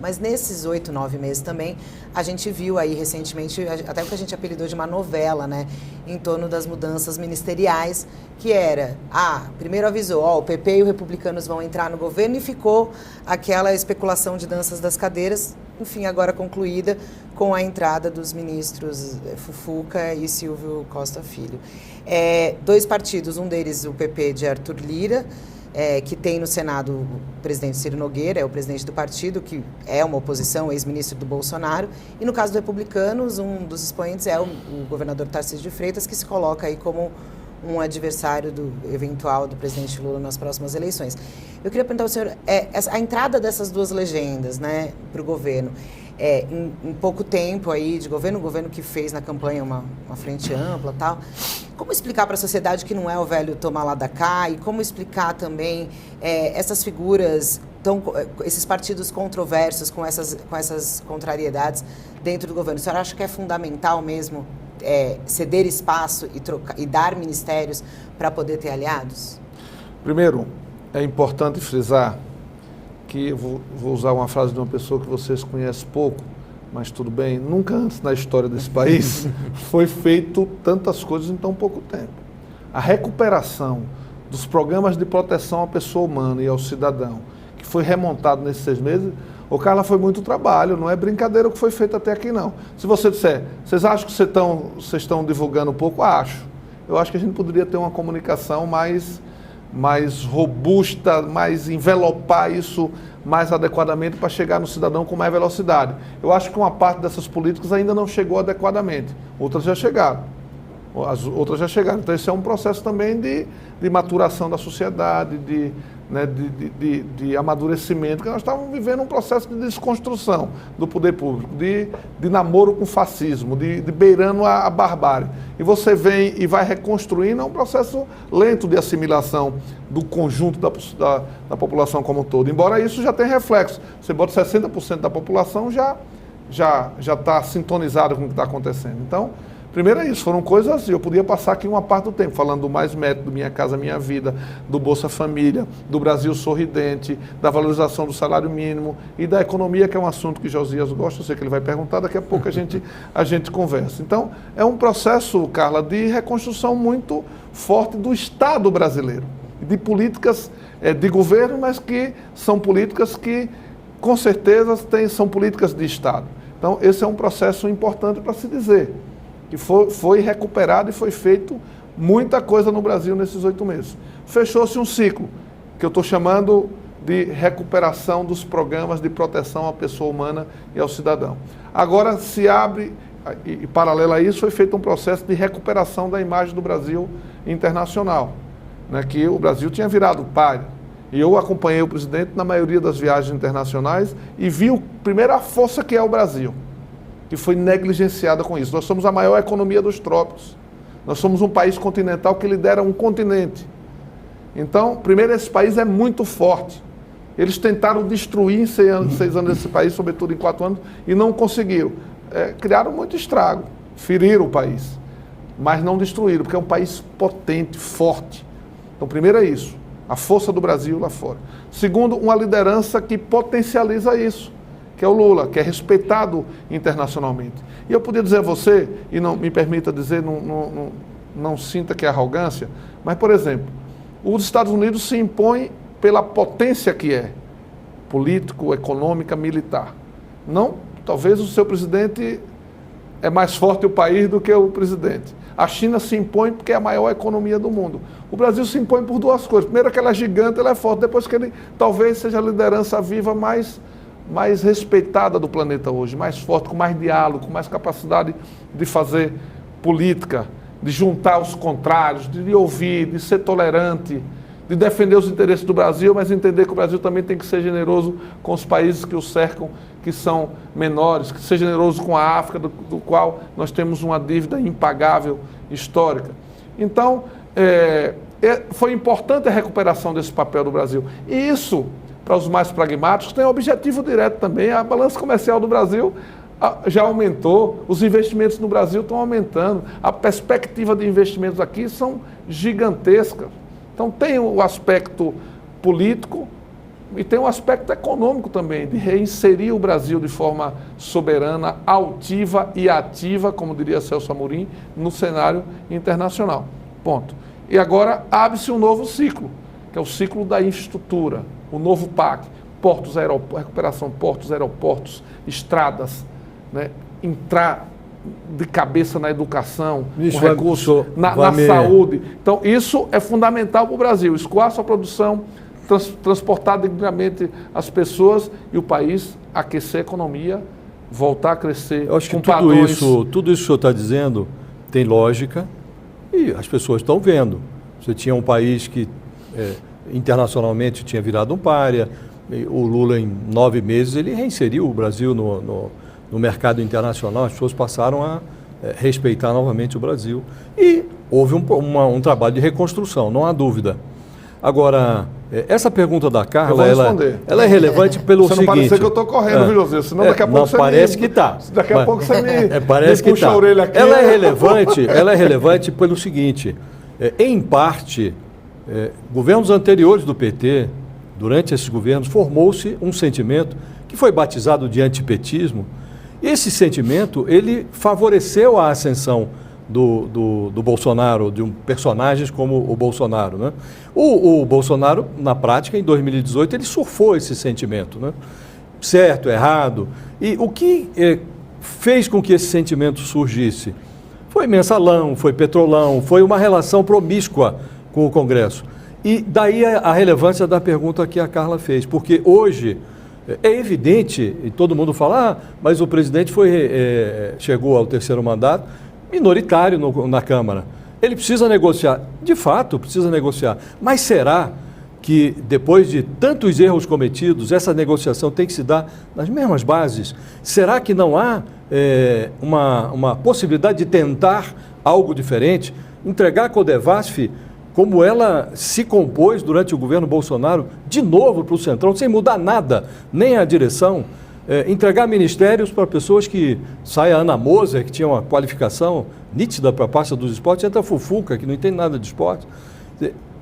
Mas nesses 8, 9 meses também, a gente viu aí recentemente, até o que a gente apelidou de uma novela, né? Em torno das mudanças ministeriais, que era, primeiro avisou, o PP e os republicanos vão entrar no governo e ficou aquela especulação de danças das cadeiras, enfim, agora concluída com a entrada dos ministros Fufuca e Silvio Costa Filho. 2 partidos, um deles o PP de Arthur Lira, que tem no Senado o presidente Ciro Nogueira, é o presidente do partido, que é uma oposição, ex-ministro do Bolsonaro, e no caso do Republicanos, um dos expoentes é o governador Tarcísio de Freitas, que se coloca aí como um adversário eventual do presidente Lula nas próximas eleições. Eu queria perguntar ao senhor, a entrada dessas 2 legendas, né, para o governo, em pouco tempo aí de governo, um governo que fez na campanha uma frente ampla e tal, como explicar para a sociedade que não é o velho tomar lá da cá e como explicar também essas figuras, esses partidos controversos com essas contrariedades dentro do governo? O senhor acha que é fundamental mesmo ceder espaço e dar ministérios para poder ter aliados? Primeiro, é importante frisar que eu vou usar uma frase de uma pessoa que vocês conhecem pouco, mas tudo bem, nunca antes na história desse país foi feito tantas coisas em tão pouco tempo. A recuperação dos programas de proteção à pessoa humana e ao cidadão, que foi remontado nesses 6 meses, Carla, foi muito trabalho, não é brincadeira o que foi feito até aqui, não. Se você disser, vocês acham que vocês estão divulgando um pouco? Acho. Eu acho que a gente poderia ter uma comunicação mais robusta, mais envelopar isso mais adequadamente para chegar no cidadão com mais velocidade. Eu acho que uma parte dessas políticas ainda não chegou adequadamente, outras já chegaram. Então esse é um processo também de maturação da sociedade, de amadurecimento, que nós estávamos vivendo um processo de desconstrução do poder público, de namoro com o fascismo, de beirando a barbárie. E você vem e vai reconstruindo, é um processo lento de assimilação do conjunto da população como um todo. Embora isso já tenha reflexo. Você bota 60% da população já está sintonizado com o que está acontecendo. Então, primeiro é isso, foram coisas, eu podia passar aqui uma parte do tempo, falando do Mais Método, Minha Casa Minha Vida, do Bolsa Família, do Brasil Sorridente, da valorização do salário mínimo e da economia, que é um assunto que Josias gosta, eu sei que ele vai perguntar, daqui a pouco a gente conversa. Então, é um processo, Carla, de reconstrução muito forte do Estado brasileiro, de políticas de governo, mas que são políticas que, com certeza, são políticas de Estado. Então, esse é um processo importante para se dizer, que foi recuperado e foi feito muita coisa no Brasil nesses 8 meses. Fechou-se um ciclo, que eu estou chamando de recuperação dos programas de proteção à pessoa humana e ao cidadão. Agora se abre, e paralelo a isso, foi feito um processo de recuperação da imagem do Brasil internacional, né, que o Brasil tinha virado páreo. E eu acompanhei o presidente na maioria das viagens internacionais e vi primeiro a força que é o Brasil, que foi negligenciada com isso. Nós somos a maior economia dos trópicos. Nós somos um país continental que lidera um continente. Então, primeiro, esse país é muito forte. Eles tentaram destruir em 6 anos esse país, sobretudo em 4 anos, e não conseguiram. Criaram muito estrago, feriram o país, mas não destruíram, porque é um país potente, forte. Então, primeiro é isso, a força do Brasil lá fora. Segundo, uma liderança que potencializa isso, que é o Lula, que é respeitado internacionalmente. E eu podia dizer a você, e não me permita dizer, não sinta que é arrogância, mas, por exemplo, os Estados Unidos se impõe pela potência que é, político, econômica, militar. Não, talvez o seu presidente é mais forte o país do que o presidente. A China se impõe porque é a maior economia do mundo. O Brasil se impõe por 2 coisas. Primeiro, que ela é gigante, ela é forte. Depois que ele talvez seja a liderança viva mais respeitada do planeta hoje, mais forte, com mais diálogo, com mais capacidade de fazer política, de juntar os contrários, de ouvir, de ser tolerante, de defender os interesses do Brasil, mas entender que o Brasil também tem que ser generoso com os países que o cercam, que são menores, que ser generoso com a África, do qual nós temos uma dívida impagável histórica. Então, foi importante a recuperação desse papel do Brasil. E isso, para os mais pragmáticos, tem um objetivo direto também. A balança comercial do Brasil já aumentou, os investimentos no Brasil estão aumentando, a perspectiva de investimentos aqui são gigantescas. Então tem o aspecto político, E tem um aspecto econômico também, de reinserir o Brasil de forma soberana, altiva e ativa, como diria Celso Amorim, no cenário internacional. Ponto. E agora abre-se um novo ciclo, que é o ciclo da infraestrutura, o novo PAC, portos, aeroportos, recuperação portos, aeroportos, estradas, né? Entrar de cabeça na educação, com recursos na saúde. Então, isso é fundamental para o Brasil, escoar sua produção, transportar dignamente as pessoas e o país, aquecer a economia, voltar a crescer. Eu acho que tudo isso que o senhor está dizendo tem lógica e as pessoas estão vendo. Você tinha um país que internacionalmente tinha virado um pária, o Lula em 9 meses ele reinseriu o Brasil no mercado internacional, as pessoas passaram a respeitar novamente o Brasil e houve um trabalho de reconstrução, não há dúvida. Agora, essa pergunta da Carla, ela é relevante pelo seguinte... Você não parecer que eu estou correndo, viu, José? Senão daqui a pouco não, você parece que está. Daqui a pouco você parece me puxa a orelha aqui. Ela é relevante pelo seguinte, em parte, governos anteriores do PT, durante esses governos, formou-se um sentimento que foi batizado de antipetismo. Esse sentimento, ele favoreceu a ascensão do Bolsonaro, de personagens como o Bolsonaro, né? O Bolsonaro, na prática, em 2018, ele surfou esse sentimento, né? Certo, errado. E o que fez com que esse sentimento surgisse? Foi mensalão, foi petrolão, foi uma relação promíscua com o Congresso. E daí a relevância da pergunta que a Carla fez, porque hoje é evidente, e todo mundo fala, mas o presidente chegou ao 3º mandato, minoritário na Câmara. Ele precisa negociar. De fato, precisa negociar. Mas será que, depois de tantos erros cometidos, essa negociação tem que se dar nas mesmas bases? Será que não há uma possibilidade de tentar algo diferente? Entregar a Codevasf, como ela se compôs durante o governo Bolsonaro, de novo para o Centrão, sem mudar nada, nem a direção. Entregar ministérios para pessoas que sai a Ana Moser, que tinha uma qualificação nítida para a pasta dos esportes, entra a Fufuca, que não entende nada de esporte.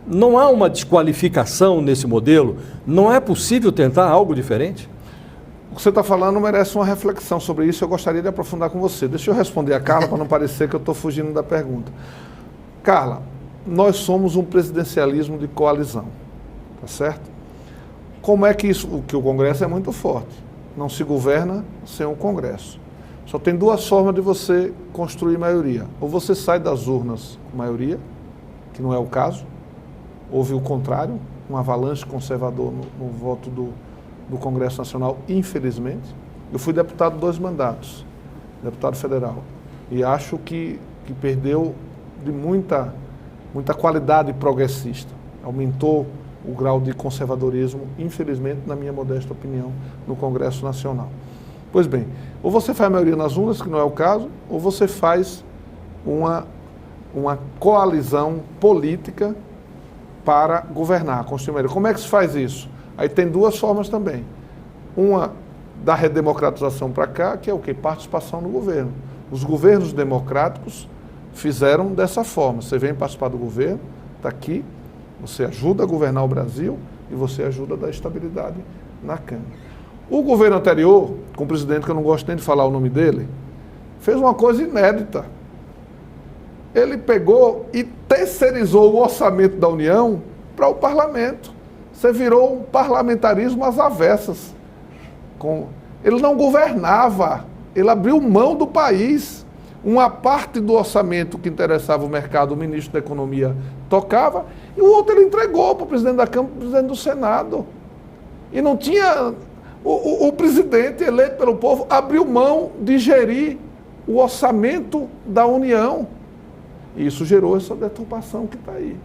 Não há uma desqualificação nesse modelo? Não é possível tentar algo diferente? O que você está falando merece uma reflexão sobre isso, eu gostaria de aprofundar com você. Deixa eu responder a Carla para não parecer que eu estou fugindo da pergunta. Carla, nós somos um presidencialismo de coalizão, tá certo? Como é que isso, que o Congresso é muito forte? Não se governa sem um Congresso. Só tem 2 formas de você construir maioria. Ou você sai das urnas com maioria, que não é o caso. Houve o contrário, um avalanche conservador no voto do Congresso Nacional, infelizmente. Eu fui deputado 2 mandatos, deputado federal. E acho que perdeu de muita qualidade progressista. Aumentou o grau de conservadorismo, infelizmente, na minha modesta opinião, no Congresso Nacional. Pois bem, ou você faz a maioria nas urnas, que não é o caso, ou você faz uma coalizão política para governar, construir maioria. Como é que se faz isso? Aí tem 2 formas também. Uma da redemocratização para cá, que é o quê? Participação no governo. Os governos democráticos fizeram dessa forma. Você vem participar do governo, está aqui, você ajuda a governar o Brasil e você ajuda a dar estabilidade na Câmara. O governo anterior, com o presidente, que eu não gosto nem de falar o nome dele, fez uma coisa inédita. Ele pegou e terceirizou o orçamento da União para o parlamento. Você virou um parlamentarismo às avessas. Ele não governava, ele abriu mão do país. Uma parte do orçamento que interessava o mercado, o ministro da Economia tocava, e o outro ele entregou para o presidente da Câmara, para o presidente do Senado. E não tinha... O presidente eleito pelo povo abriu mão de gerir o orçamento da União. E isso gerou essa deturpação que está aí.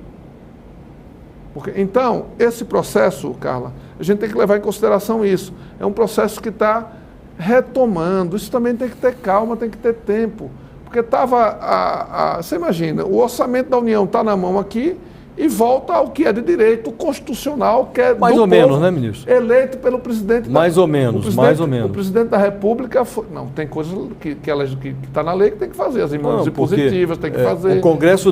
Então, esse processo, Carla, a gente tem que levar em consideração isso. É um processo que está retomando. Isso também tem que ter calma, tem que ter tempo. Porque você imagina, o orçamento da União está na mão aqui e volta ao que é de direito constitucional, que é mais ou menos, né, ministro? Eleito pelo presidente. Mais ou menos. O presidente da República foi... Não, tem coisas que está na lei que tem que fazer. As emendas impositivas tem que fazer. O Congresso